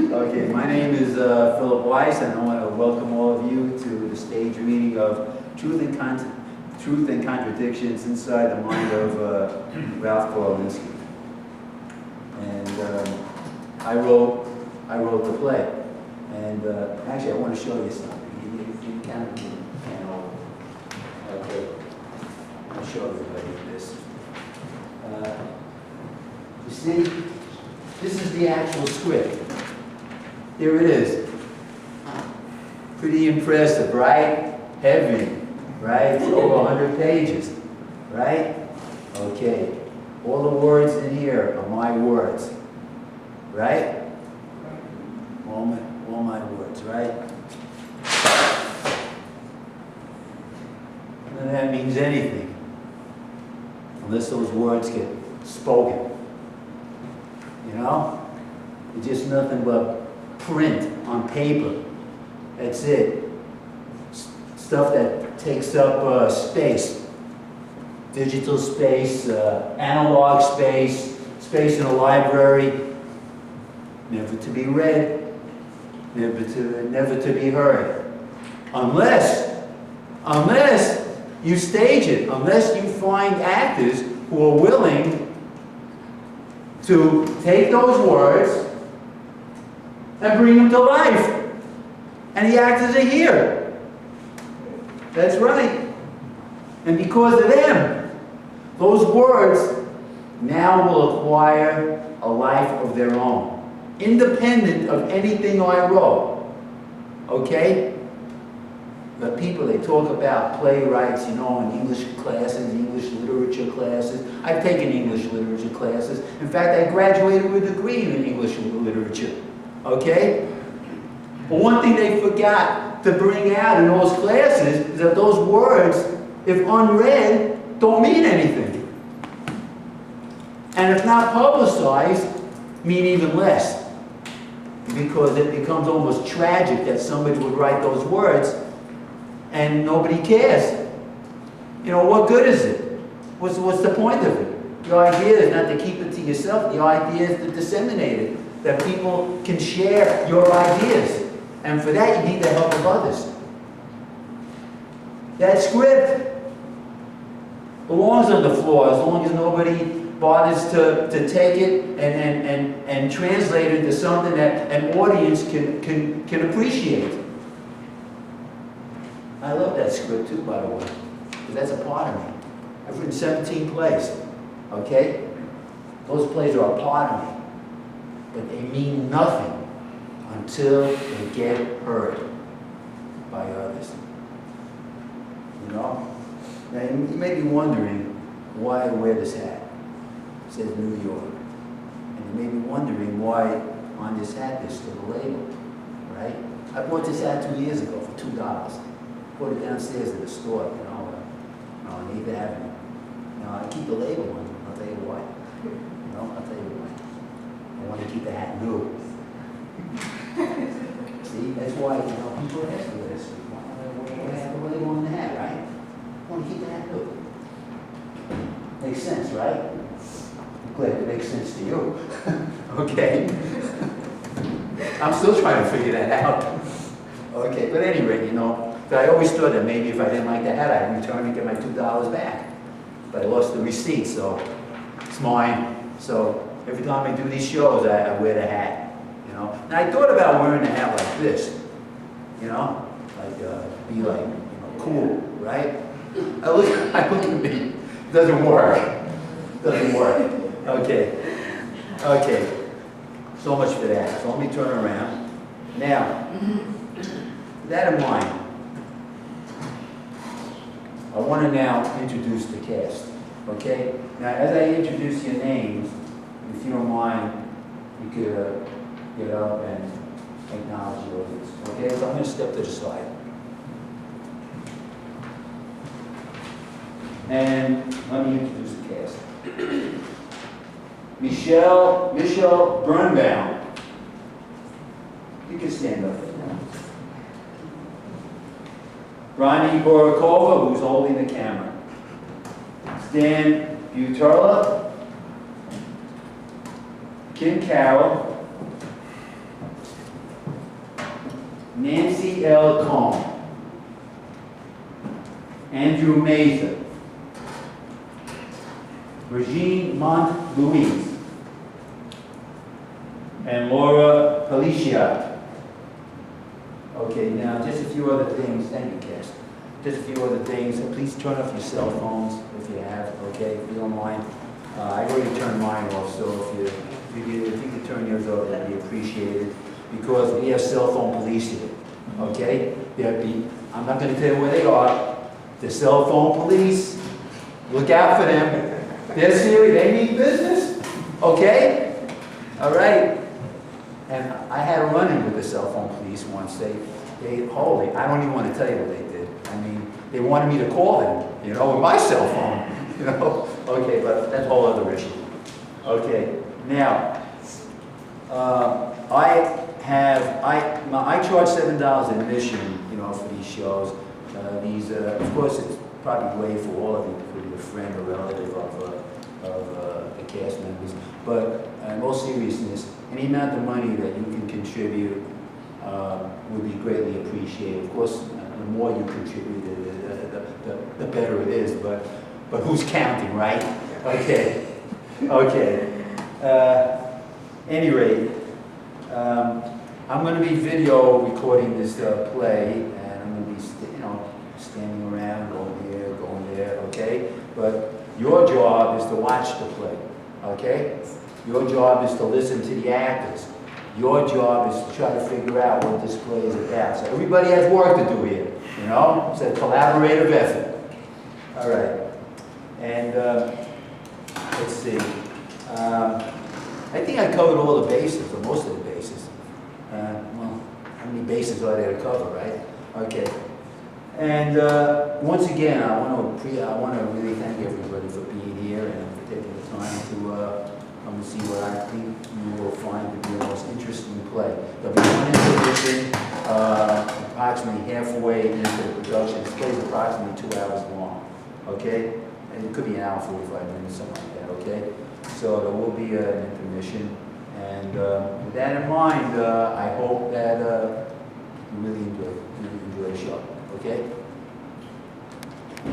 Okay, my name is Phillip Weiss, and I want to welcome all of you to the stage reading of Truth and Contradictions Inside the Mind of Ralph Gorlinsky. And I wrote the play. And actually, I want to show you something. You can okay. I'll show everybody this. You see, this is the actual script. Here it is. Pretty impressive, right? Heavy, right? It's over 100 pages, right? Okay. All the words in here are my words, right? All my words, right? None of that means anything unless those words get spoken. You know? It's just nothing but print on paper. That's it. Stuff that takes up space. Digital space, analog space, space in a library, never to be read, never to be heard. Unless you stage it, unless you find actors who are willing to take those words and bring them to life. And the actors are here. That's right. And because of them, those words now will acquire a life of their own, independent of anything I wrote. Okay? The people, they talk about playwrights, you know, in English classes, English literature classes. I've taken English literature classes. In fact, I graduated with a degree in English literature. Okay? But one thing they forgot to bring out in those classes is that those words, if unread, don't mean anything. And if not publicized, mean even less. Because it becomes almost tragic that somebody would write those words and nobody cares. You know, what good is it? What's the point of it? The idea is not to keep it to yourself. The idea is to disseminate it, that people can share your ideas. And for that, you need the help of others. That script belongs on the floor as long as nobody bothers to take it and translate it into something that an audience can appreciate. I love that script too, by the way, because that's a part of me. I've written 17 plays, okay? Those plays are a part of me, but they mean nothing until they get heard by others. You know? Now, you may be wondering why I wear this hat. It says New York. And you may be wondering why on this hat there's still a label, right? I bought this hat 2 years ago for $2. Bought it downstairs at the store, you know, on 8th Avenue. Now, I keep the label on, I'll tell you why. You know, I'll tell you why. I want to keep the hat new. See, that's why, you know, people ask me this. Why have a label on the hat, right? I want to keep the hat new. Makes sense, right? I'm glad it makes sense to you. Okay? I'm still trying to figure that out. Okay, but at any rate, you know, I always thought that maybe if I didn't like the hat, I'd return and get my $2 back. But I lost the receipt, so it's mine. So every time I do these shows, I wear the hat. You know. Now I thought about wearing a hat like this. You know, like be like, you know, cool, right? I look at me. It doesn't work. It doesn't work. Okay. Okay. So much for that. So let me turn around. Now, with that in mind, I want to now introduce the cast, okay? Now, as I introduce your names, if you don't mind, you could get up and acknowledge yours, okay? So I'm going to step to the side. And let me introduce the cast. Michelle Birnbaum. You can stand up. Ronnie Borakova, who's holding the camera. Stan Buturla. Kim Carroll. Nancy L. Cohn, Andrew Mazur, Regine Mont-Louise, and Laura Palicia. Okay, now just a few other things. Thank you, Cass. Just a few other things. Please turn off your cell phones if you have, okay, if you don't mind. I already turned mine off, so if you could turn yours off, that'd be appreciated. Because we have cell phone police here, okay? I'm not going to tell you where they are. The cell phone police, look out for them. They're serious, they mean business, okay? All right. And I had a run-in with the cell phone police once. Holy, I don't even want to tell you what they did. I mean, they wanted me to call them, you know, with my cell phone, you know? Okay, but that's a whole other issue. Okay, now, I charge $7 admission, you know, for these shows. Of course, it's probably way for all of you, for your friend or relative of the cast members. But in all seriousness, any amount of money that you can contribute would be greatly appreciated. Of course, the more you contribute, the better it is. But who's counting, right? Okay. Okay. Any rate, I'm going to be video recording this play, and I'm going to be, standing around, going there, okay? But your job is to watch the play, okay? Your job is to listen to the actors. Your job is to try to figure out what this play is about. So everybody has work to do here, you know? It's a collaborative effort. All right. And let's see. I think I covered all the bases, or most of the bases. Well, how many bases are there to cover, right? Okay. And once again, I want to really thank everybody for being here and for taking the time to come and see what I think you will find to be the most interesting play. There'll be one intermission approximately halfway into the production. This play is approximately 2 hours long, okay? And it could be an hour, 45 minutes, something like that, okay? So there will be an intermission. And with that in mind, I hope that you really enjoy the show. Okay?